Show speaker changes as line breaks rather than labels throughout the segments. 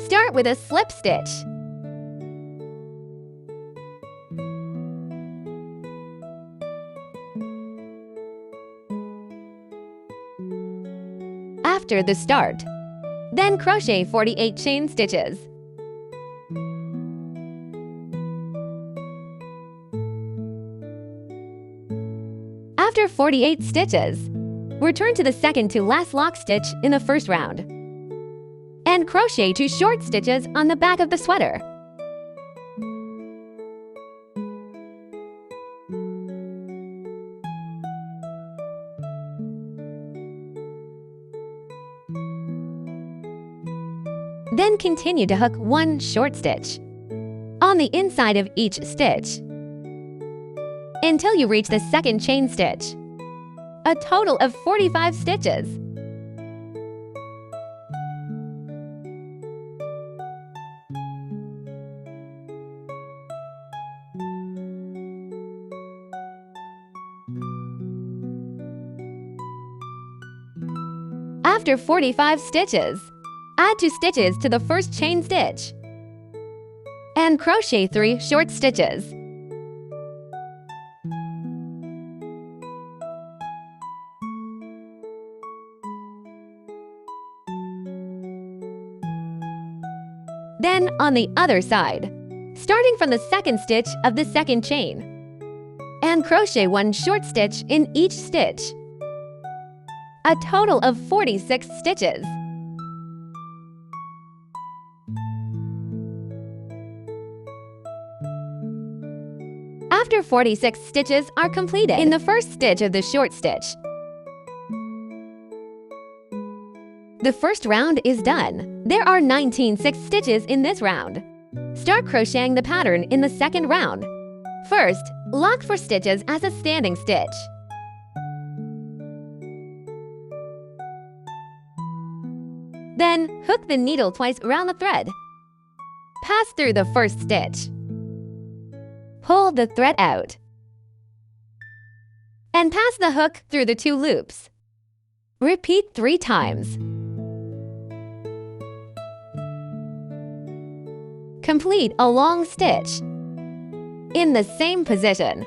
Start with a slip stitch. After the start, then crochet 48 chain stitches. After 48 stitches, return to the second to last lock stitch in the first round and crochet 2 short stitches on the back of the sweater. Then continue to hook 1 short stitch on the inside of each stitch until you reach the second chain stitch, a total of 45 stitches. After 45 stitches, add 2 stitches to the first chain stitch and crochet 3 short stitches. Then on the other side, starting from the second stitch of the second chain, and crochet 1 short stitch in each stitch, a total of 46 stitches. After 46 stitches are completed in the first stitch of the short stitch, the first round is done. There are 19 stitches in this round. Start crocheting the pattern in the second round. First, lock 4 stitches as a standing stitch. Then, hook the needle twice around the thread. Pass through the first stitch. Pull the thread out. And pass the hook through the 2 loops. Repeat 3 times. Complete a long stitch in the same position.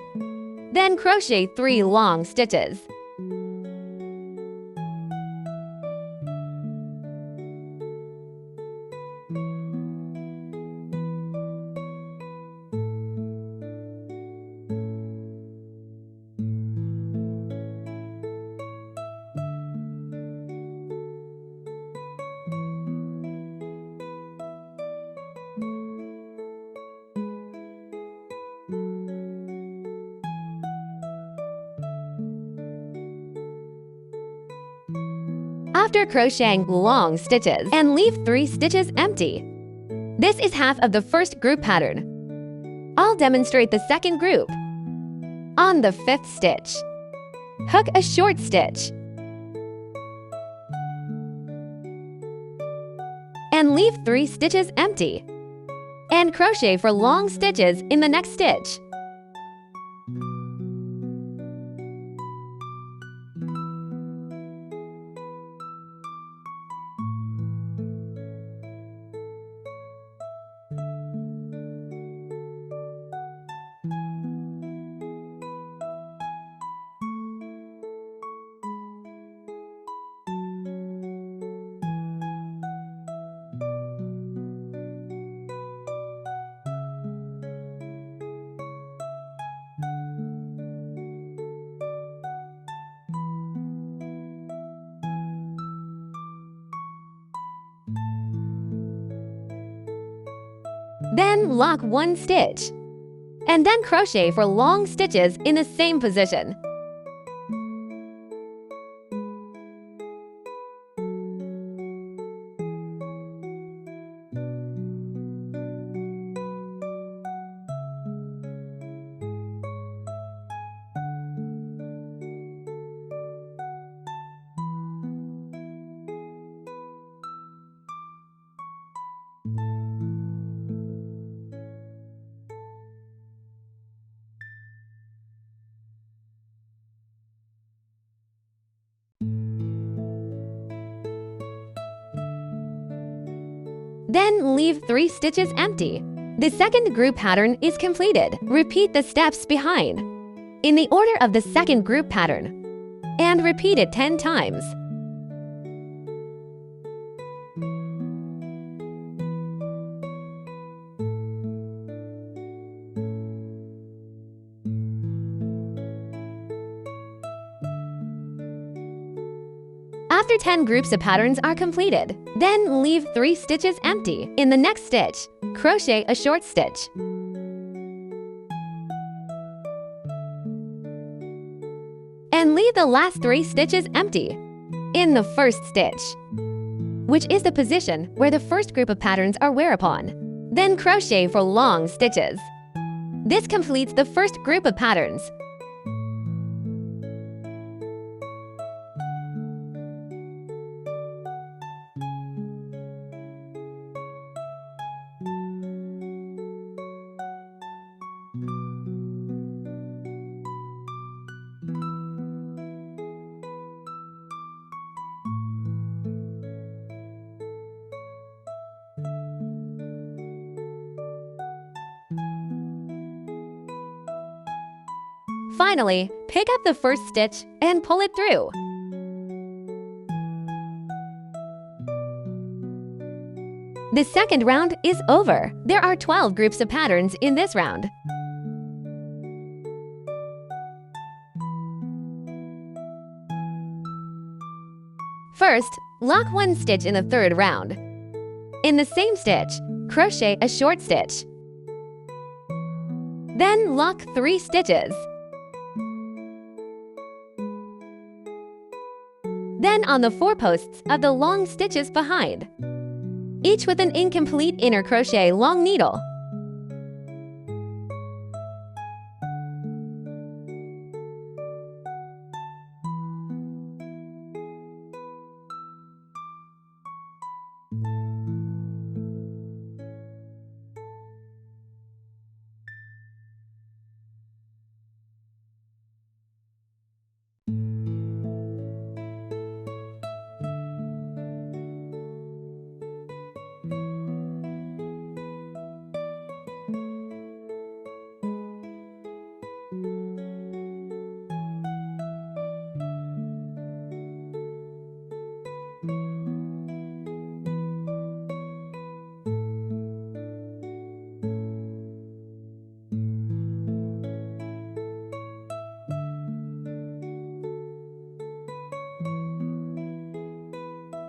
Then crochet 3 long stitches. After crocheting long stitches and leave 3 stitches empty. This is half of the first group pattern. I'll demonstrate the second group. On the 5th stitch, hook a short stitch and leave 3 stitches empty and crochet for long stitches in the next stitch. Then lock 1 stitch, and then crochet for long stitches in the same position. Then leave 3 stitches empty. The second group pattern is completed. Repeat the steps behind in the order of the second group pattern and repeat it 10 times. After 10 groups of patterns are completed, then leave 3 stitches empty. In the next stitch, crochet a short stitch. And leave the last 3 stitches empty in the first stitch, which is the position where the first group of patterns are wear upon. Then crochet for long stitches. This completes the first group of patterns. Finally, pick up the first stitch and pull it through. The second round is over. There are 12 groups of patterns in this round. First, lock 1 stitch in the third round. In the same stitch, crochet a short stitch. Then lock 3 stitches. Then on the 4 posts of the long stitches behind, each with an incomplete inner crochet long needle.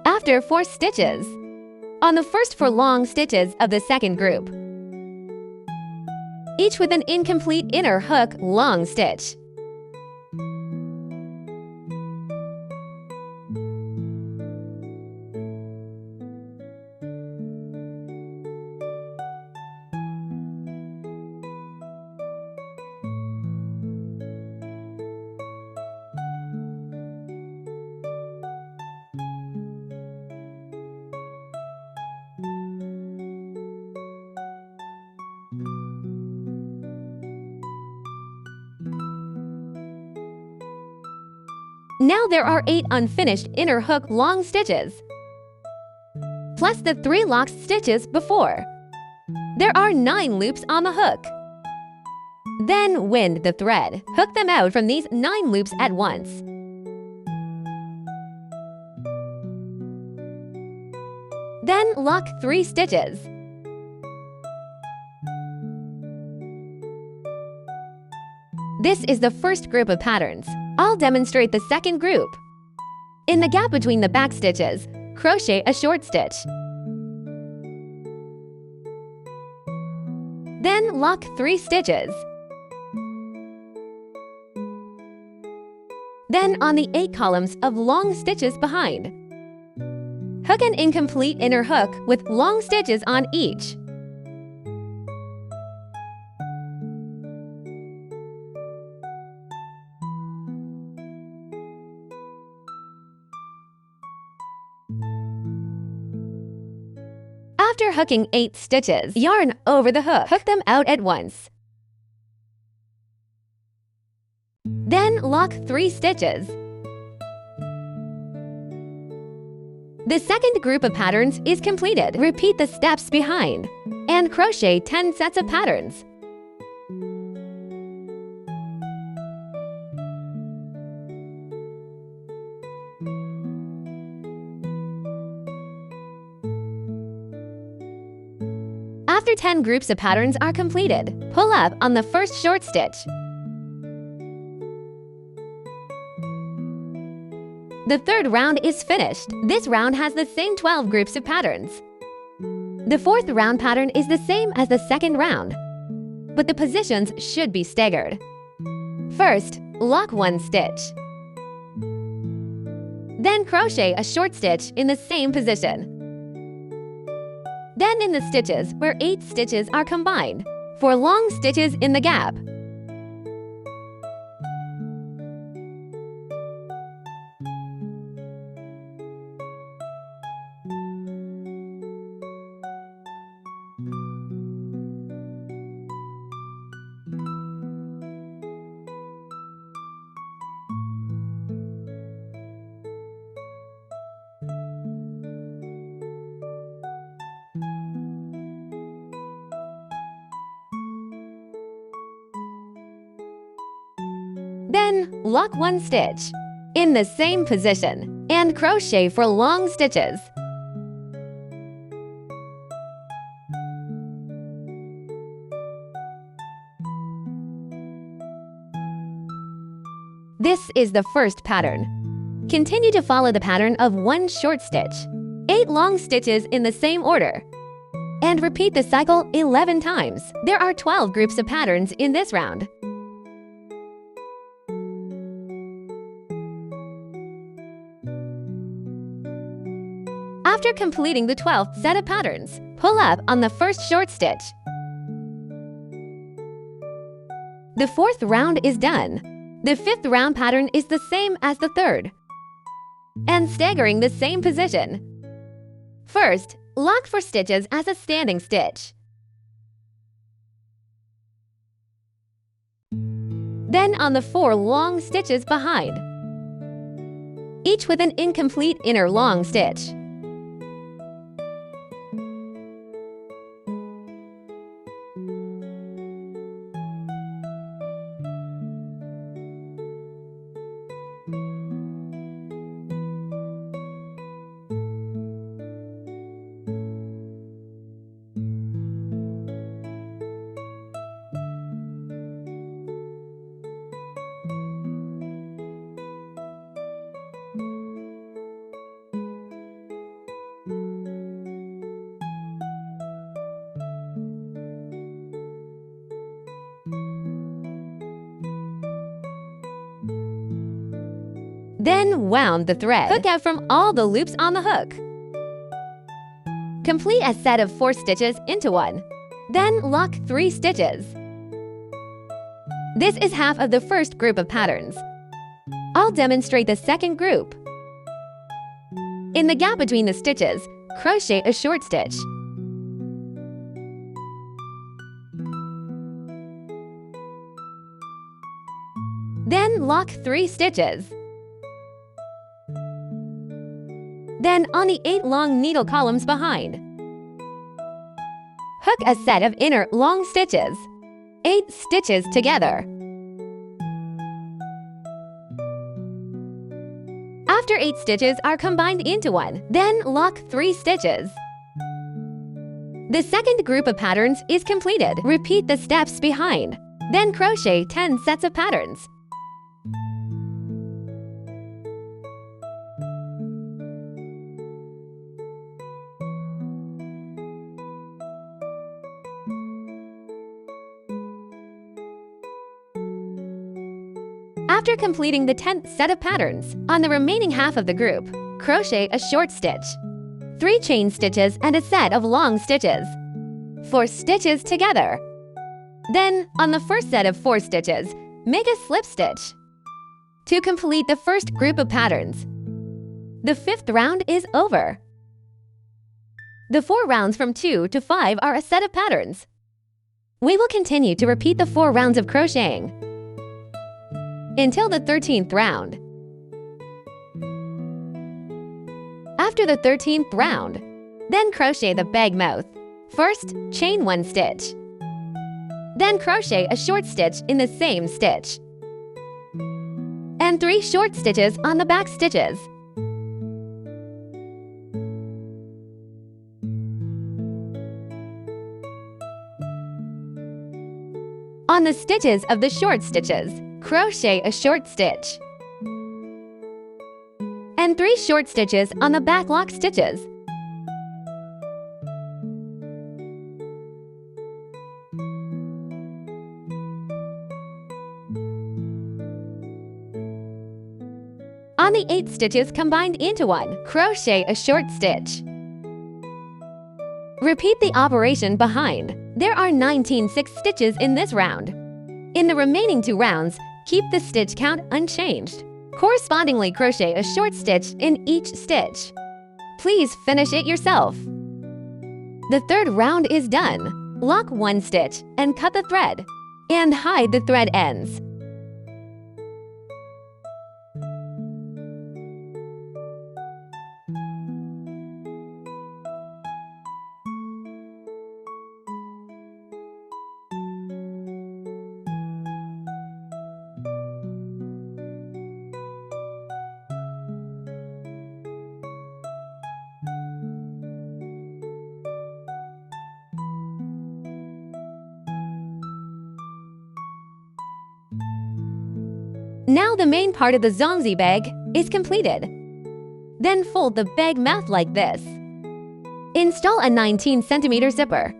After 4 stitches, on the first 4 long stitches of the second group, each with an incomplete inner hook long stitch. Now there are 8 unfinished inner hook long stitches, plus the 3 locked stitches before. There are 9 loops on the hook. Then wind the thread. Hook them out from these 9 loops at once. Then lock 3 stitches. This is the first group of patterns. I'll demonstrate the second group. In the gap between the back stitches, crochet a short stitch. Then lock 3 stitches. Then on the 8 columns of long stitches behind, hook an incomplete inner hook with long stitches on each. After hooking 8 stitches, yarn over the hook. Hook them out at once. Then lock 3 stitches. The second group of patterns is completed. Repeat the steps behind and crochet 10 sets of patterns. After 10 groups of patterns are completed, pull up on the first short stitch. The third round is finished. This round has the same 12 groups of patterns. The fourth round pattern is the same as the second round, but the positions should be staggered. First, lock one stitch. Then crochet a short stitch in the same position. Then in the stitches where 8 stitches are combined, 4 long stitches in the gap. Then lock one stitch in the same position and crochet 4 long stitches. This is the first pattern. Continue to follow the pattern of 1 short stitch, 8 long stitches in the same order, and repeat the cycle 11 times. There are 12 groups of patterns in this round. After completing the 12th set of patterns, pull up on the first short stitch. The fourth round is done. The fifth round pattern is the same as the third, and staggering the same position. First, lock 4 stitches as a standing stitch. Then on the 4 long stitches behind, each with an incomplete inner long stitch. Then wound the thread. Hook out from all the loops on the hook. Complete a set of 4 stitches into one. Then lock 3 stitches. This is half of the first group of patterns. I'll demonstrate the second group. In the gap between the stitches, crochet a short stitch. Then lock 3 stitches. Then on the 8 long needle columns behind, hook a set of inner long stitches, 8 stitches together. After 8 stitches are combined into one, then lock 3 stitches. The second group of patterns is completed. Repeat the steps behind, then crochet 10 sets of patterns. After completing the 10th set of patterns, on the remaining half of the group, crochet a short stitch, 3 chain stitches and a set of long stitches, 4 stitches together. Then, on the first set of 4 stitches, make a slip stitch. To complete the first group of patterns, the 5th round is over. The 4 rounds from 2 to 5 are a set of patterns. We will continue to repeat the 4 rounds of crocheting until the 13th round. After the 13th round, then crochet the bag mouth. First, chain 1 stitch. Then crochet a short stitch in the same stitch. And 3 short stitches on the back stitches. On the stitches of the short stitches, crochet a short stitch. And 3 short stitches on the back lock stitches. On the 8 stitches combined into one, crochet a short stitch. Repeat the operation behind. There are 19 6 stitches in this round. In the remaining 2 rounds, keep the stitch count unchanged. Correspondingly, crochet a short stitch in each stitch. Please finish it yourself. The 3rd round is done. Lock 1 stitch and cut the thread. And hide the thread ends. Now the main part of the zongzi bag is completed. Then fold the bag mouth like this. Install a 19 cm zipper.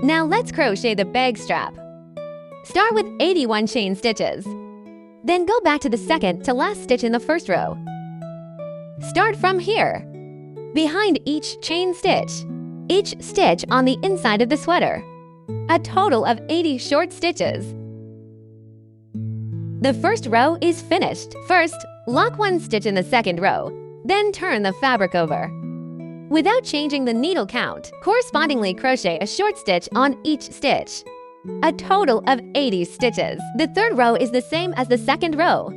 Now let's crochet the bag strap. Start with 81 chain stitches. Then go back to the second to last stitch in the first row. Start from here. Behind each chain stitch on the inside of the sweater. A total of 80 short stitches. The first row is finished. First, lock 1 stitch in the second row, then turn the fabric over. Without changing the needle count, correspondingly crochet a short stitch on each stitch. A total of 80 stitches. The third row is the same as the second row.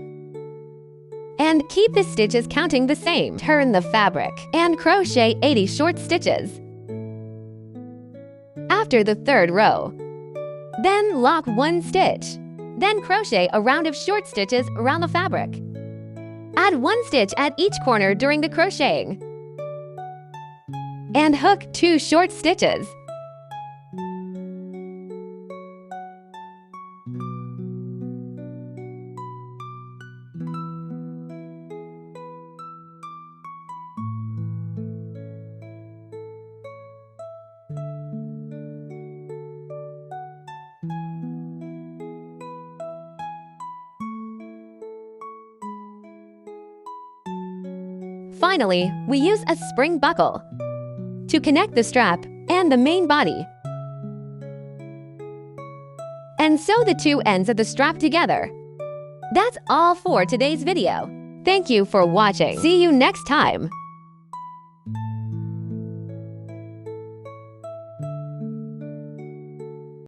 And keep the stitches counting the same. Turn the fabric and crochet 80 short stitches. After the third row, then lock 1 stitch. Then crochet a round of short stitches around the fabric. Add 1 stitch at each corner during the crocheting. And hook 2 short stitches. Finally, we use a spring buckle to connect the strap and the main body. And sew the 2 ends of the strap together. That's all for today's video. Thank you for watching. See you next time.